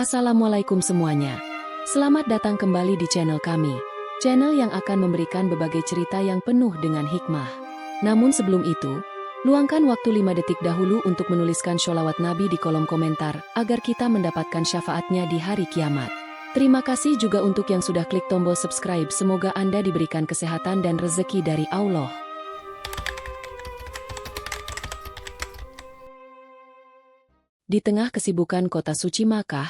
Assalamualaikum semuanya. Selamat datang kembali di channel kami. Channel yang akan memberikan berbagai cerita yang penuh dengan hikmah. Namun sebelum itu, luangkan waktu 5 detik dahulu untuk menuliskan sholawat Nabi di kolom komentar, agar kita mendapatkan syafaatnya di hari kiamat. Terima kasih juga untuk yang sudah klik tombol subscribe. Semoga Anda diberikan kesehatan dan rezeki dari Allah. Di tengah kesibukan kota suci Makkah,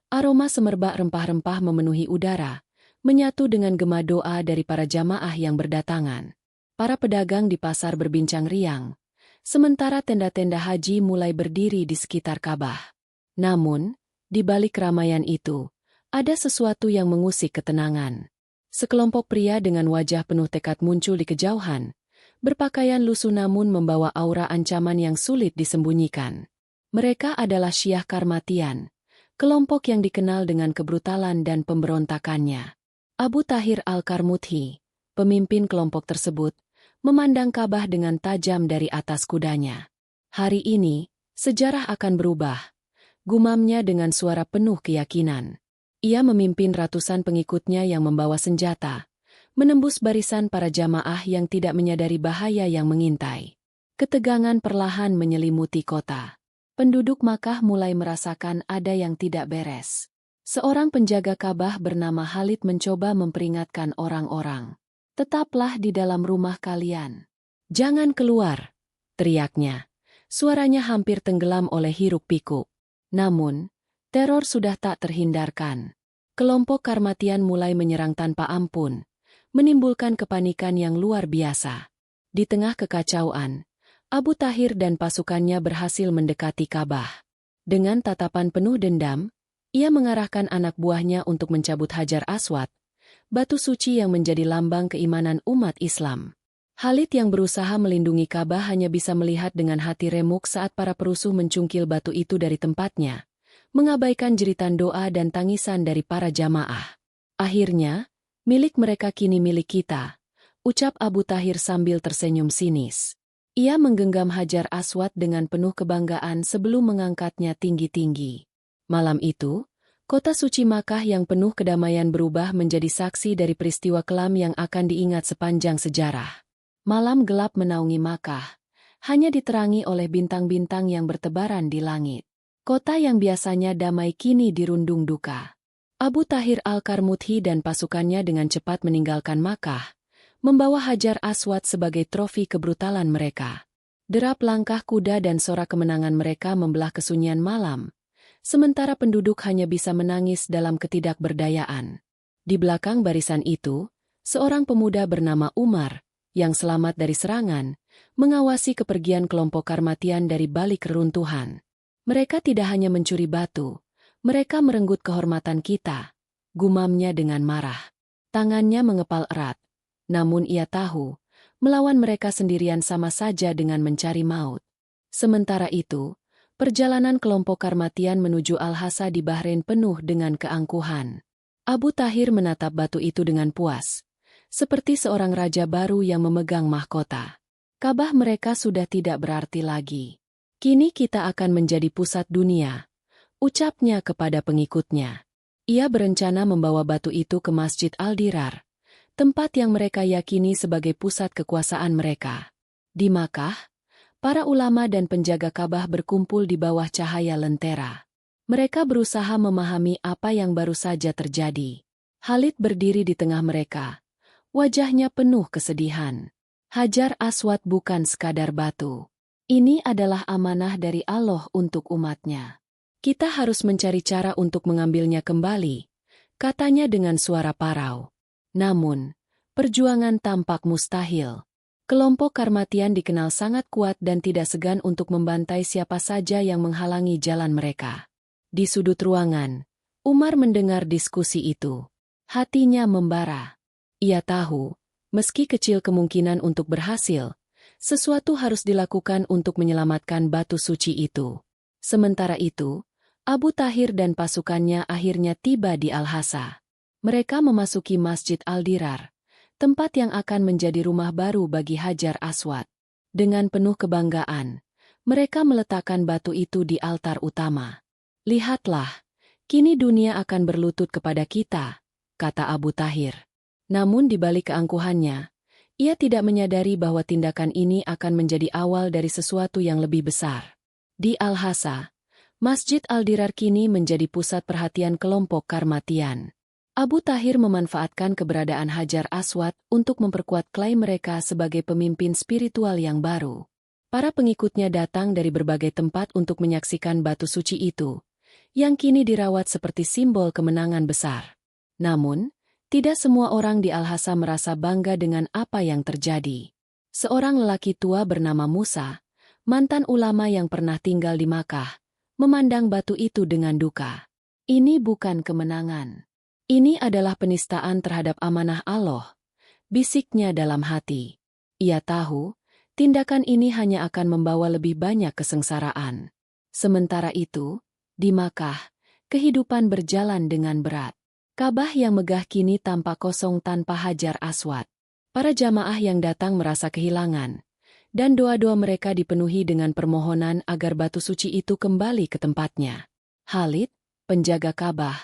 aroma semerbak rempah-rempah memenuhi udara, menyatu dengan gema doa dari para jamaah yang berdatangan. Para pedagang di pasar berbincang riang, sementara tenda-tenda haji mulai berdiri di sekitar Ka'bah. Namun, di balik keramaian itu, ada sesuatu yang mengusik ketenangan. Sekelompok pria dengan wajah penuh tekad muncul di kejauhan, berpakaian lusuh namun membawa aura ancaman yang sulit disembunyikan. Mereka adalah Syiah Karmatian, kelompok yang dikenal dengan kebrutalan dan pemberontakannya. Abu Tahir Al-Karmuthi, pemimpin kelompok tersebut, memandang Ka'bah dengan tajam dari atas kudanya. Hari ini, sejarah akan berubah, gumamnya dengan suara penuh keyakinan. Ia memimpin ratusan pengikutnya yang membawa senjata, menembus barisan para jamaah yang tidak menyadari bahaya yang mengintai. Ketegangan perlahan menyelimuti kota. Penduduk Makkah mulai merasakan ada yang tidak beres. Seorang penjaga Ka'bah bernama Khalid mencoba memperingatkan orang-orang. "Tetaplah di dalam rumah kalian. Jangan keluar," teriaknya. Suaranya hampir tenggelam oleh hiruk-pikuk. Namun, teror sudah tak terhindarkan. Kelompok Karmatian mulai menyerang tanpa ampun, menimbulkan kepanikan yang luar biasa. Di tengah kekacauan, Abu Tahir dan pasukannya berhasil mendekati Ka'bah. Dengan tatapan penuh dendam, ia mengarahkan anak buahnya untuk mencabut Hajar Aswad, batu suci yang menjadi lambang keimanan umat Islam. Khalid yang berusaha melindungi Ka'bah hanya bisa melihat dengan hati remuk saat para perusuh mencungkil batu itu dari tempatnya, mengabaikan jeritan doa dan tangisan dari para jamaah. Akhirnya, milik mereka kini milik kita, ucap Abu Tahir sambil tersenyum sinis. Ia menggenggam Hajar Aswad dengan penuh kebanggaan sebelum mengangkatnya tinggi-tinggi. Malam itu, kota suci Makkah yang penuh kedamaian berubah menjadi saksi dari peristiwa kelam yang akan diingat sepanjang sejarah. Malam gelap menaungi Makkah, hanya diterangi oleh bintang-bintang yang bertebaran di langit. Kota yang biasanya damai kini dirundung duka. Abu Tahir Al-Karmuthi dan pasukannya dengan cepat meninggalkan Makkah, membawa Hajar Aswad sebagai trofi kebrutalan mereka. Derap langkah kuda dan sorak kemenangan mereka membelah kesunyian malam, sementara penduduk hanya bisa menangis dalam ketidakberdayaan. Di belakang barisan itu, seorang pemuda bernama Umar, yang selamat dari serangan, mengawasi kepergian kelompok Karmatian dari balik reruntuhan. Mereka tidak hanya mencuri batu, mereka merenggut kehormatan kita, gumamnya dengan marah. Tangannya mengepal erat. Namun ia tahu, melawan mereka sendirian sama saja dengan mencari maut. Sementara itu, perjalanan kelompok Karmatian menuju Al-Hasa di Bahrain penuh dengan keangkuhan. Abu Tahir menatap batu itu dengan puas, seperti seorang raja baru yang memegang mahkota. Ka'bah mereka sudah tidak berarti lagi. Kini kita akan menjadi pusat dunia, ucapnya kepada pengikutnya. Ia berencana membawa batu itu ke Masjid Al-Dirar, tempat yang mereka yakini sebagai pusat kekuasaan mereka. Di Makkah, para ulama dan penjaga Ka'bah berkumpul di bawah cahaya lentera. Mereka berusaha memahami apa yang baru saja terjadi. Khalid berdiri di tengah mereka, wajahnya penuh kesedihan. Hajar Aswad bukan sekadar batu. Ini adalah amanah dari Allah untuk umatnya. Kita harus mencari cara untuk mengambilnya kembali, katanya dengan suara parau. Namun, perjuangan tampak mustahil. Kelompok Karmatian dikenal sangat kuat dan tidak segan untuk membantai siapa saja yang menghalangi jalan mereka. Di sudut ruangan, Umar mendengar diskusi itu. Hatinya membara. Ia tahu, meski kecil kemungkinan untuk berhasil, sesuatu harus dilakukan untuk menyelamatkan batu suci itu. Sementara itu, Abu Tahir dan pasukannya akhirnya tiba di Al-Hasa. Mereka memasuki Masjid Al-Dirar, tempat yang akan menjadi rumah baru bagi Hajar Aswad. Dengan penuh kebanggaan, mereka meletakkan batu itu di altar utama. "Lihatlah, Kini dunia akan berlutut kepada kita, kata Abu Tahir. Namun di balik keangkuhannya, ia tidak menyadari bahwa tindakan ini akan menjadi awal dari sesuatu yang lebih besar. Di Al-Hasa, Masjid Al-Dirar kini menjadi pusat perhatian kelompok Karmatian. Abu Tahir memanfaatkan keberadaan Hajar Aswad untuk memperkuat klaim mereka sebagai pemimpin spiritual yang baru. Para pengikutnya datang dari berbagai tempat untuk menyaksikan batu suci itu, yang kini dirawat seperti simbol kemenangan besar. Namun, tidak semua orang di Al-Hasa merasa bangga dengan apa yang terjadi. Seorang lelaki tua bernama Musa, mantan ulama yang pernah tinggal di Makkah, memandang batu itu dengan duka. Ini bukan kemenangan. Ini adalah penistaan terhadap amanah Allah, bisiknya dalam hati. Ia tahu, tindakan ini hanya akan membawa lebih banyak kesengsaraan. Sementara itu, di Makkah, kehidupan berjalan dengan berat. Ka'bah yang megah kini tampak kosong tanpa Hajar Aswad. Para jamaah yang datang merasa kehilangan, dan doa-doa mereka dipenuhi dengan permohonan agar batu suci itu kembali ke tempatnya. Khalid, penjaga Ka'bah,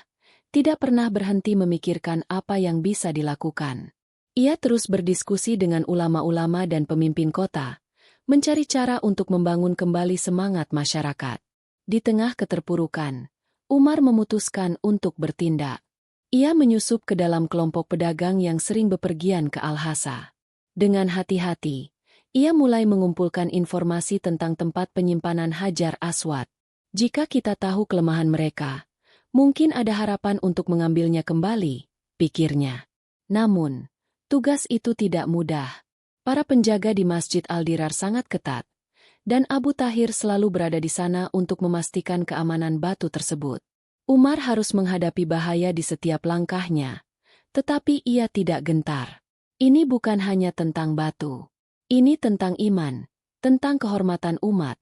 tidak pernah berhenti memikirkan apa yang bisa dilakukan. Ia terus berdiskusi dengan ulama-ulama dan pemimpin kota, mencari cara untuk membangun kembali semangat masyarakat. Di tengah keterpurukan, Umar memutuskan untuk bertindak. Ia menyusup ke dalam kelompok pedagang yang sering bepergian ke Al-Hasa. Dengan hati-hati, ia mulai mengumpulkan informasi tentang tempat penyimpanan Hajar Aswad. Jika kita tahu kelemahan mereka, mungkin ada harapan untuk mengambilnya kembali, pikirnya. Namun, tugas itu tidak mudah. Para penjaga di Masjid Al-Dirar sangat ketat, dan Abu Tahir selalu berada di sana untuk memastikan keamanan batu tersebut. Umar harus menghadapi bahaya di setiap langkahnya, tetapi ia tidak gentar. Ini bukan hanya tentang batu. Ini tentang iman, tentang kehormatan umat,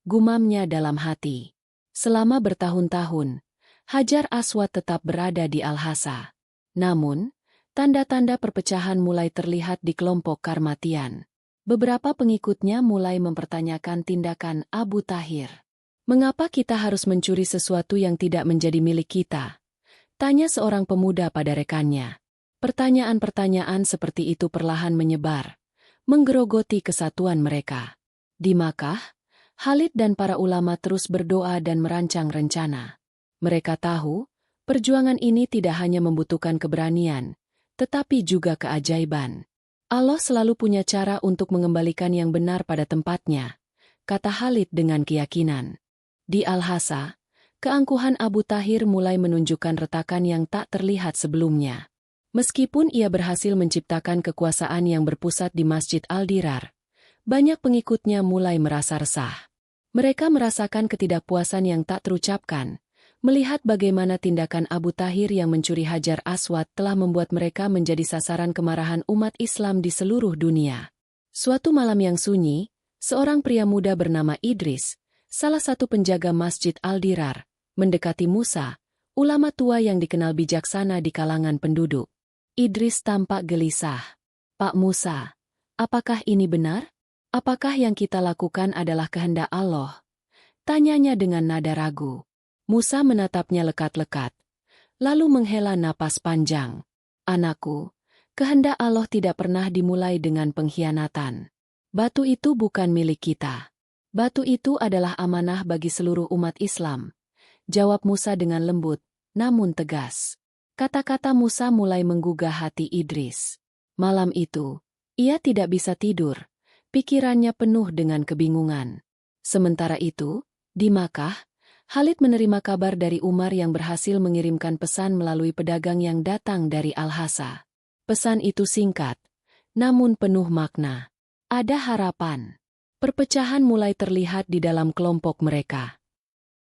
gumamnya dalam hati. Selama bertahun-tahun, Hajar Aswad tetap berada di Al-Hasa. Namun, tanda-tanda perpecahan mulai terlihat di kelompok Karmatian. Beberapa pengikutnya mulai mempertanyakan tindakan Abu Tahir. Mengapa kita harus mencuri sesuatu yang tidak menjadi milik kita? Tanya seorang pemuda pada rekannya. Pertanyaan-pertanyaan seperti itu perlahan menyebar, menggerogoti kesatuan mereka. Di Makkah, Khalid dan para ulama terus berdoa dan merancang rencana. Mereka tahu, perjuangan ini tidak hanya membutuhkan keberanian, tetapi juga keajaiban. Allah selalu punya cara untuk mengembalikan yang benar pada tempatnya, kata Khalid dengan keyakinan. Di Al-Hasa, keangkuhan Abu Tahir mulai menunjukkan retakan yang tak terlihat sebelumnya. Meskipun ia berhasil menciptakan kekuasaan yang berpusat di Masjid Al-Dirar, banyak pengikutnya mulai merasa resah. Mereka merasakan ketidakpuasan yang tak terucapkan, melihat bagaimana tindakan Abu Tahir yang mencuri Hajar Aswad telah membuat mereka menjadi sasaran kemarahan umat Islam di seluruh dunia. Suatu malam yang sunyi, seorang pria muda bernama Idris, salah satu penjaga Masjid Al-Dirar, mendekati Musa, ulama tua yang dikenal bijaksana di kalangan penduduk. Idris tampak gelisah. Pak Musa, apakah ini benar? Apakah yang kita lakukan adalah kehendak Allah? Tanyanya dengan nada ragu. Musa menatapnya lekat-lekat, lalu menghela napas panjang. Anakku, kehendak Allah tidak pernah dimulai dengan pengkhianatan. Batu itu bukan milik kita. Batu itu adalah amanah bagi seluruh umat Islam. Jawab Musa dengan lembut, namun tegas. Kata-kata Musa mulai menggugah hati Idris. Malam itu, ia tidak bisa tidur. Pikirannya penuh dengan kebingungan. Sementara itu, di Makkah, Khalid menerima kabar dari Umar yang berhasil mengirimkan pesan melalui pedagang yang datang dari Al-Hasa. Pesan itu singkat, namun penuh makna. Ada harapan. Perpecahan mulai terlihat di dalam kelompok mereka.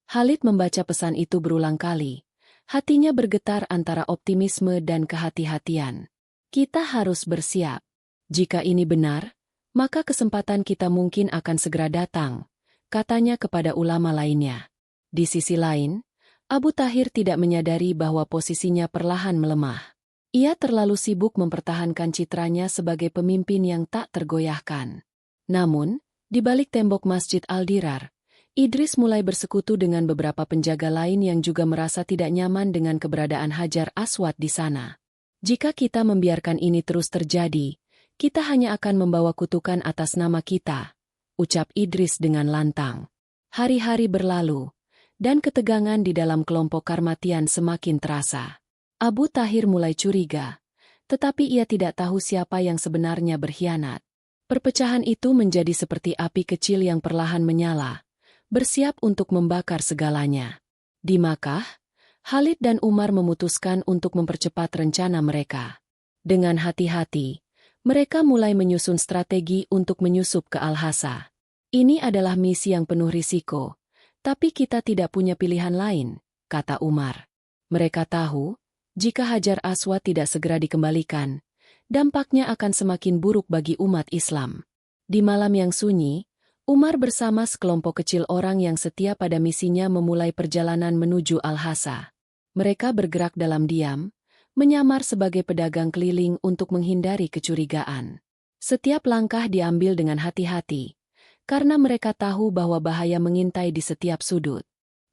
Khalid membaca pesan itu berulang kali. Hatinya bergetar antara optimisme dan kehati-hatian. Kita harus bersiap. Jika ini benar, maka kesempatan kita mungkin akan segera datang, katanya kepada ulama lainnya. Di sisi lain, Abu Tahir tidak menyadari bahwa posisinya perlahan melemah. Ia terlalu sibuk mempertahankan citranya sebagai pemimpin yang tak tergoyahkan. Namun, di balik tembok Masjid Al-Dirar, Idris mulai bersekutu dengan beberapa penjaga lain yang juga merasa tidak nyaman dengan keberadaan Hajar Aswad di sana. Jika kita membiarkan ini terus terjadi, kita hanya akan membawa kutukan atas nama kita, ucap Idris dengan lantang. Hari-hari berlalu, dan ketegangan di dalam kelompok Karmatian semakin terasa. Abu Tahir mulai curiga, tetapi ia tidak tahu siapa yang sebenarnya berkhianat. Perpecahan itu menjadi seperti api kecil yang perlahan menyala, bersiap untuk membakar segalanya. Di Makkah, Khalid dan Umar memutuskan untuk mempercepat rencana mereka. Dengan hati-hati, mereka mulai menyusun strategi untuk menyusup ke Al-Hasa. Ini adalah misi yang penuh risiko, tapi kita tidak punya pilihan lain, kata Umar. Mereka tahu, jika Hajar Aswad tidak segera dikembalikan, dampaknya akan semakin buruk bagi umat Islam. Di malam yang sunyi, Umar bersama sekelompok kecil orang yang setia pada misinya memulai perjalanan menuju Al-Hasa. Mereka bergerak dalam diam, menyamar sebagai pedagang keliling untuk menghindari kecurigaan. Setiap langkah diambil dengan hati-hati, karena mereka tahu bahwa bahaya mengintai di setiap sudut.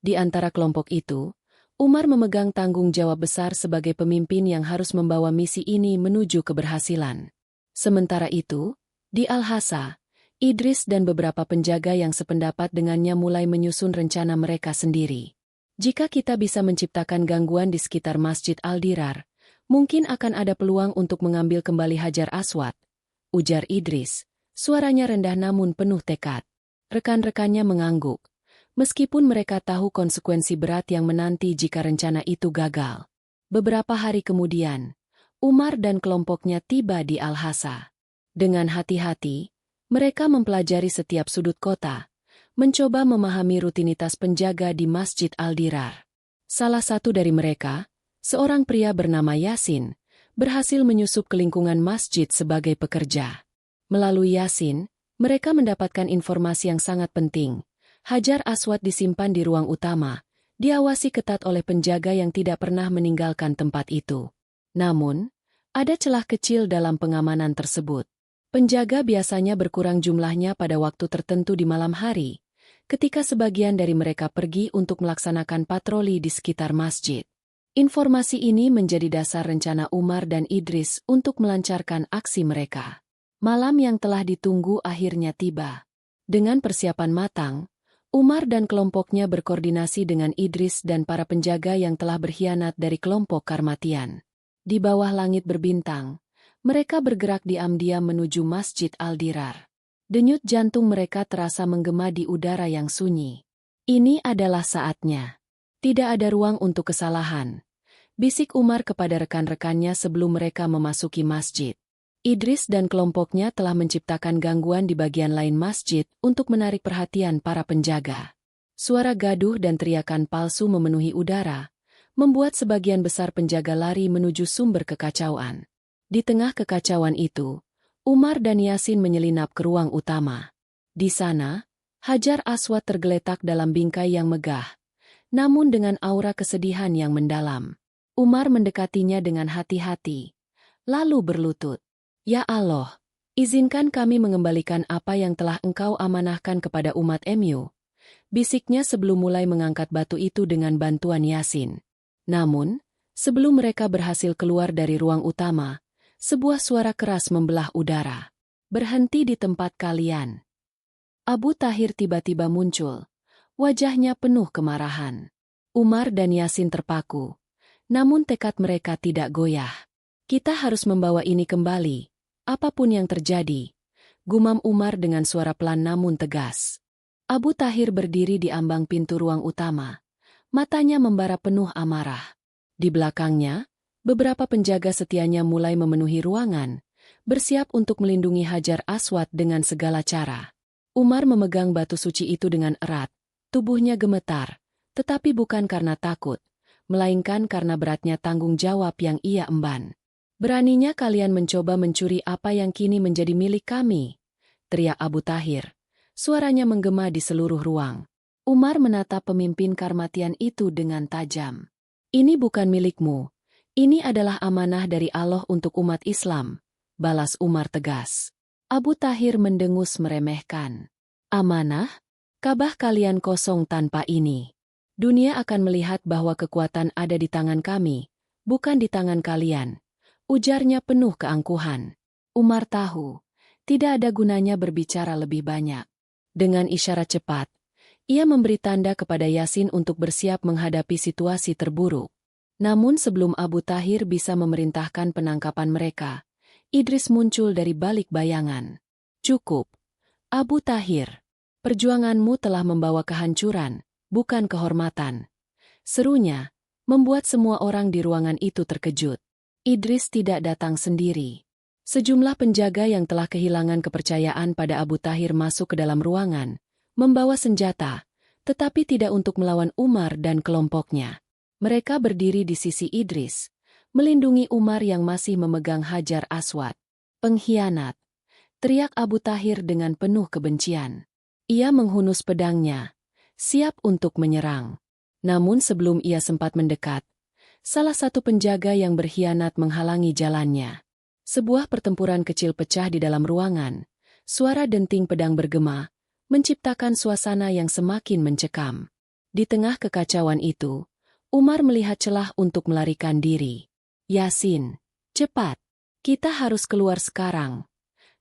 Di antara kelompok itu, Umar memegang tanggung jawab besar sebagai pemimpin yang harus membawa misi ini menuju keberhasilan. Sementara itu, di Al-Hasa, Idris dan beberapa penjaga yang sependapat dengannya mulai menyusun rencana mereka sendiri. Jika kita bisa menciptakan gangguan di sekitar Masjid Al-Dirar, mungkin akan ada peluang untuk mengambil kembali Hajar Aswad, ujar Idris, suaranya rendah namun penuh tekad. Rekan-rekannya mengangguk, meskipun mereka tahu konsekuensi berat yang menanti jika rencana itu gagal. Beberapa hari kemudian, Umar dan kelompoknya tiba di Al-Hasa. Dengan hati-hati, mereka mempelajari setiap sudut kota, mencoba memahami rutinitas penjaga di Masjid Al-Dirar. Salah satu dari mereka, seorang pria bernama Yasin, berhasil menyusup ke lingkungan masjid sebagai pekerja. Melalui Yasin, mereka mendapatkan informasi yang sangat penting. Hajar Aswad disimpan di ruang utama, diawasi ketat oleh penjaga yang tidak pernah meninggalkan tempat itu. Namun, ada celah kecil dalam pengamanan tersebut. Penjaga biasanya berkurang jumlahnya pada waktu tertentu di malam hari, ketika sebagian dari mereka pergi untuk melaksanakan patroli di sekitar masjid. Informasi ini menjadi dasar rencana Umar dan Idris untuk melancarkan aksi mereka. Malam yang telah ditunggu akhirnya tiba. Dengan persiapan matang, Umar dan kelompoknya berkoordinasi dengan Idris dan para penjaga yang telah berkhianat dari kelompok Karmatian. Di bawah langit berbintang, mereka bergerak diam-diam menuju Masjid Al-Dirar. Denyut jantung mereka terasa menggema di udara yang sunyi. Ini adalah saatnya. Tidak ada ruang untuk kesalahan, bisik Umar kepada rekan-rekannya sebelum mereka memasuki masjid. Idris dan kelompoknya telah menciptakan gangguan di bagian lain masjid untuk menarik perhatian para penjaga. Suara gaduh dan teriakan palsu memenuhi udara, membuat sebagian besar penjaga lari menuju sumber kekacauan. Di tengah kekacauan itu, Umar dan Yasin menyelinap ke ruang utama. Di sana, Hajar Aswad tergeletak dalam bingkai yang megah, namun dengan aura kesedihan yang mendalam. Umar mendekatinya dengan hati-hati, lalu berlutut. Ya Allah, izinkan kami mengembalikan apa yang telah Engkau amanahkan kepada umat MU, bisiknya sebelum mulai mengangkat batu itu dengan bantuan Yasin. Namun, sebelum mereka berhasil keluar dari ruang utama, sebuah suara keras membelah udara. Berhenti di tempat kalian. Abu Tahir tiba-tiba muncul, wajahnya penuh kemarahan. Umar dan Yasin terpaku, namun tekad mereka tidak goyah. Kita harus membawa ini kembali. Apapun yang terjadi, gumam Umar dengan suara pelan namun tegas. Abu Tahir berdiri di ambang pintu ruang utama, matanya membara penuh amarah. Di belakangnya, beberapa penjaga setianya mulai memenuhi ruangan, bersiap untuk melindungi Hajar Aswad dengan segala cara. Umar memegang batu suci itu dengan erat, tubuhnya gemetar, tetapi bukan karena takut, melainkan karena beratnya tanggung jawab yang ia emban. Beraninya kalian mencoba mencuri apa yang kini menjadi milik kami, teriak Abu Tahir. Suaranya menggema di seluruh ruang. Umar menatap pemimpin Karmatian itu dengan tajam. Ini bukan milikmu. Ini adalah amanah dari Allah untuk umat Islam, balas Umar tegas. Abu Tahir mendengus meremehkan. Amanah? Kaabah kalian kosong tanpa ini. Dunia akan melihat bahwa kekuatan ada di tangan kami, bukan di tangan kalian. Ujarnya penuh keangkuhan. Umar tahu, tidak ada gunanya berbicara lebih banyak. Dengan isyarat cepat, ia memberi tanda kepada Yasin untuk bersiap menghadapi situasi terburuk. Namun sebelum Abu Tahir bisa memerintahkan penangkapan mereka, Idris muncul dari balik bayangan. Cukup, Abu Tahir. Perjuanganmu telah membawa kehancuran, bukan kehormatan. Serunya, membuat semua orang di ruangan itu terkejut. Idris tidak datang sendiri. Sejumlah penjaga yang telah kehilangan kepercayaan pada Abu Tahir masuk ke dalam ruangan, membawa senjata, tetapi tidak untuk melawan Umar dan kelompoknya. Mereka berdiri di sisi Idris, melindungi Umar yang masih memegang Hajar Aswad. Pengkhianat, teriak Abu Tahir dengan penuh kebencian. Ia menghunus pedangnya, siap untuk menyerang. Namun sebelum ia sempat mendekat, salah satu penjaga yang berkhianat menghalangi jalannya. Sebuah pertempuran kecil pecah di dalam ruangan, suara denting pedang bergema, menciptakan suasana yang semakin mencekam. Di tengah kekacauan itu, Umar melihat celah untuk melarikan diri. Yasin, cepat, kita harus keluar sekarang,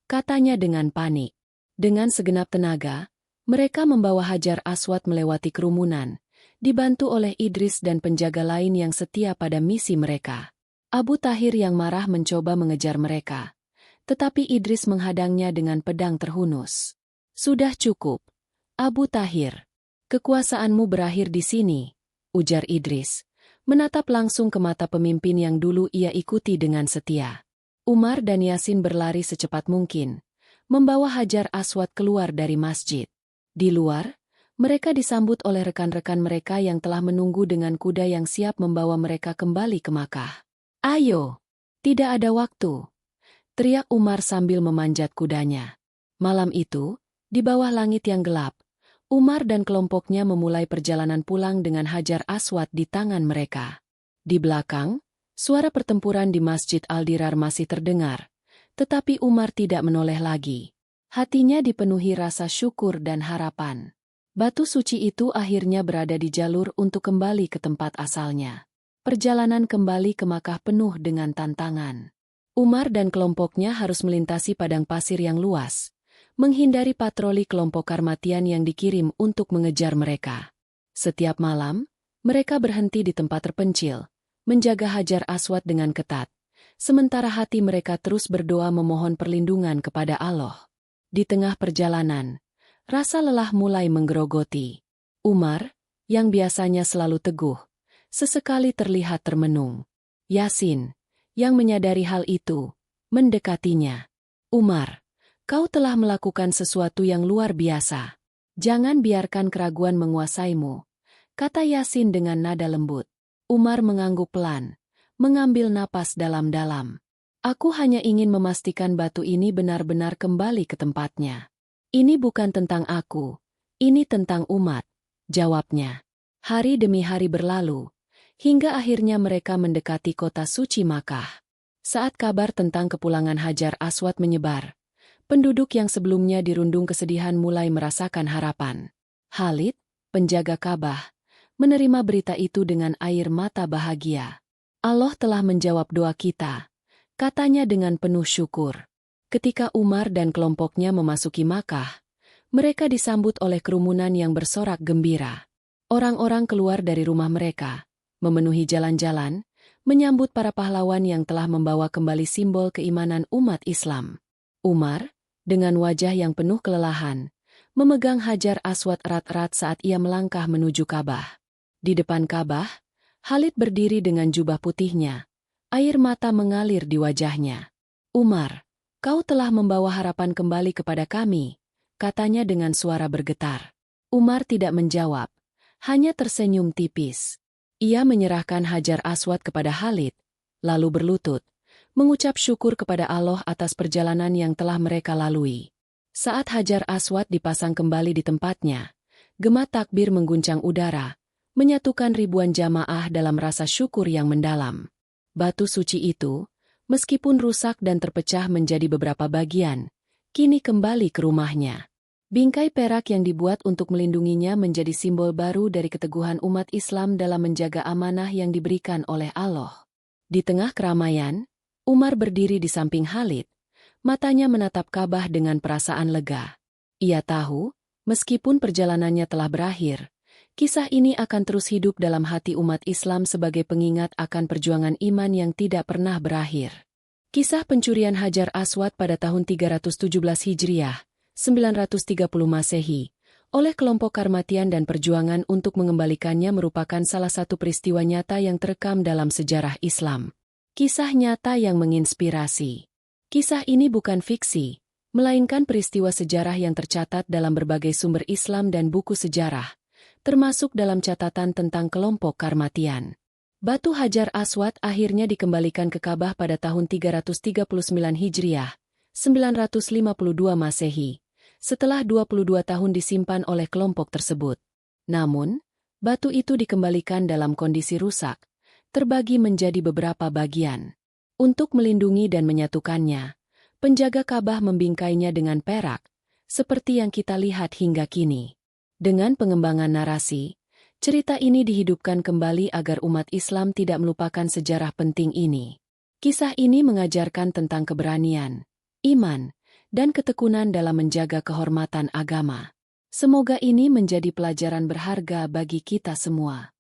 katanya dengan panik. Dengan segenap tenaga, mereka membawa Hajar Aswad melewati kerumunan, dibantu oleh Idris dan penjaga lain yang setia pada misi mereka. Abu Tahir yang marah mencoba mengejar mereka, tetapi Idris menghadangnya dengan pedang terhunus. Sudah cukup, Abu Tahir. Kekuasaanmu berakhir di sini, ujar Idris, menatap langsung ke mata pemimpin yang dulu ia ikuti dengan setia. Umar dan Yasin berlari secepat mungkin, membawa Hajar Aswad keluar dari masjid. Di luar, mereka disambut oleh rekan-rekan mereka yang telah menunggu dengan kuda yang siap membawa mereka kembali ke Makkah. Ayo, tidak ada waktu, teriak Umar sambil memanjat kudanya. Malam itu, di bawah langit yang gelap, Umar dan kelompoknya memulai perjalanan pulang dengan Hajar Aswad di tangan mereka. Di belakang, suara pertempuran di Masjid Al-Dirar masih terdengar, tetapi Umar tidak menoleh lagi. Hatinya dipenuhi rasa syukur dan harapan. Batu suci itu akhirnya berada di jalur untuk kembali ke tempat asalnya. Perjalanan kembali ke Makkah penuh dengan tantangan. Umar dan kelompoknya harus melintasi padang pasir yang luas, menghindari patroli kelompok Karmatian yang dikirim untuk mengejar mereka. Setiap malam, mereka berhenti di tempat terpencil, menjaga Hajar Aswad dengan ketat, sementara hati mereka terus berdoa memohon perlindungan kepada Allah. Di tengah perjalanan, rasa lelah mulai menggerogoti. Umar, yang biasanya selalu teguh, sesekali terlihat termenung. Yasin, yang menyadari hal itu, mendekatinya. Umar, kau telah melakukan sesuatu yang luar biasa. Jangan biarkan keraguan menguasaimu, kata Yasin dengan nada lembut. Umar mengangguk pelan, mengambil napas dalam-dalam. Aku hanya ingin memastikan batu ini benar-benar kembali ke tempatnya. Ini bukan tentang aku, ini tentang umat, jawabnya. Hari demi hari berlalu, hingga akhirnya mereka mendekati kota suci Makkah. Saat kabar tentang kepulangan Hajar Aswad menyebar, penduduk yang sebelumnya dirundung kesedihan mulai merasakan harapan. Khalid, penjaga Ka'bah, menerima berita itu dengan air mata bahagia. Allah telah menjawab doa kita, katanya dengan penuh syukur. Ketika Umar dan kelompoknya memasuki Makkah, mereka disambut oleh kerumunan yang bersorak gembira. Orang-orang keluar dari rumah mereka, memenuhi jalan-jalan, menyambut para pahlawan yang telah membawa kembali simbol keimanan umat Islam. Umar, dengan wajah yang penuh kelelahan, memegang Hajar Aswad erat-erat saat ia melangkah menuju Ka'bah. Di depan Ka'bah, Khalid berdiri dengan jubah putihnya. Air mata mengalir di wajahnya. Umar, kau telah membawa harapan kembali kepada kami, katanya dengan suara bergetar. Umar tidak menjawab, hanya tersenyum tipis. Ia menyerahkan Hajar Aswad kepada Khalid, lalu berlutut, mengucap syukur kepada Allah atas perjalanan yang telah mereka lalui. Saat Hajar Aswad dipasang kembali di tempatnya, gema takbir mengguncang udara, menyatukan ribuan jamaah dalam rasa syukur yang mendalam. Batu suci itu, meskipun rusak dan terpecah menjadi beberapa bagian, kini kembali ke rumahnya. Bingkai perak yang dibuat untuk melindunginya menjadi simbol baru dari keteguhan umat Islam dalam menjaga amanah yang diberikan oleh Allah. Di tengah keramaian, Umar berdiri di samping Khalid, matanya menatap Ka'bah dengan perasaan lega. Ia tahu, meskipun perjalanannya telah berakhir, kisah ini akan terus hidup dalam hati umat Islam sebagai pengingat akan perjuangan iman yang tidak pernah berakhir. Kisah pencurian Hajar Aswad pada tahun 317 Hijriah, 930 Masehi, oleh kelompok Karmatian dan perjuangan untuk mengembalikannya merupakan salah satu peristiwa nyata yang terekam dalam sejarah Islam. Kisah nyata yang menginspirasi. Kisah ini bukan fiksi, melainkan peristiwa sejarah yang tercatat dalam berbagai sumber Islam dan buku sejarah, termasuk dalam catatan tentang kelompok Karmatian. Batu Hajar Aswad akhirnya dikembalikan ke Ka'bah pada tahun 339 Hijriah, 952 Masehi, setelah 22 tahun disimpan oleh kelompok tersebut. Namun, batu itu dikembalikan dalam kondisi rusak, terbagi menjadi beberapa bagian. Untuk melindungi dan menyatukannya, penjaga Ka'bah membingkainya dengan perak, seperti yang kita lihat hingga kini. Dengan pengembangan narasi, cerita ini dihidupkan kembali agar umat Islam tidak melupakan sejarah penting ini. Kisah ini mengajarkan tentang keberanian, iman, dan ketekunan dalam menjaga kehormatan agama. Semoga ini menjadi pelajaran berharga bagi kita semua.